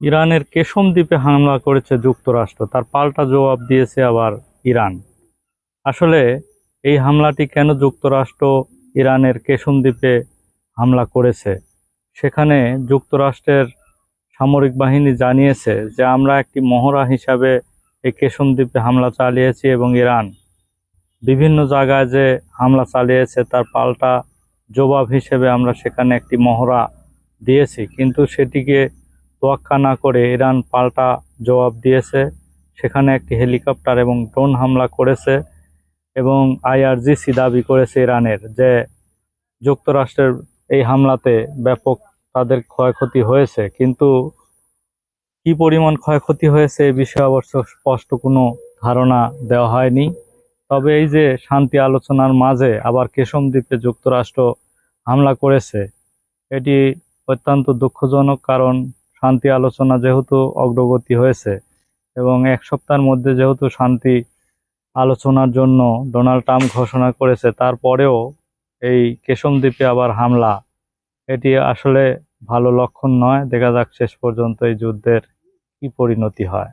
ইরানের কেশম দ্বীপে হামলা করেছে যুক্তরাষ্ট্র, তার পাল্টা জবাব দিয়েছে আবার ইরান। আসলে এই হামলাটি কেন যুক্তরাষ্ট্র ইরানের কেশম দ্বীপে হামলা করেছে, সেখানে যুক্তরাষ্ট্রের সামরিক বাহিনী জানিয়েছে যে আমরা একটি মহড়া হিসাবে এই কেশম দ্বীপে হামলা চালিয়েছি এবং ইরান বিভিন্ন জায়গায় যে হামলা চালিয়েছে তার পাল্টা জবাব হিসেবে আমরা সেখানে একটি মহড়া দিয়েছি। কিন্তু সেটিকে তোয়াক্কা না করে ইরান পাল্টা জবাব দিয়েছে, সেখানে একটি হেলিকপ্টার এবং ড্রোন হামলা করেছে এবং আইআরজিসি দাবি করেছে ইরানের যে যুক্তরাষ্ট্রের এই হামলাতে ব্যাপক তাদের ক্ষয়ক্ষতি হয়েছে। কিন্তু কি পরিমাণ ক্ষয়ক্ষতি হয়েছে এ বিষয়ে অবশ্য স্পষ্ট কোনো ধারণা দেওয়া হয়নি। তবে এই যে শান্তি আলোচনার মাঝে আবার কেশম দ্বীপে যুক্তরাষ্ট্র হামলা করেছে, এটি অত্যন্ত দুঃখজনক। কারণ শান্তি আলোচনা যেহেতু অগ্রগতি হয়েছে এবং এক সপ্তাহের মধ্যে যেহেতু শান্তি আলোচনার জন্য ডোনাল্ড ট্রাম্প ঘোষণা করেছে, তারপরেও এই কেশম দ্বীপে আবার হামলা, এটি আসলে ভালো লক্ষণ নয়। দেখা যাক শেষ পর্যন্ত এই যুদ্ধের কি পরিণতি হয়।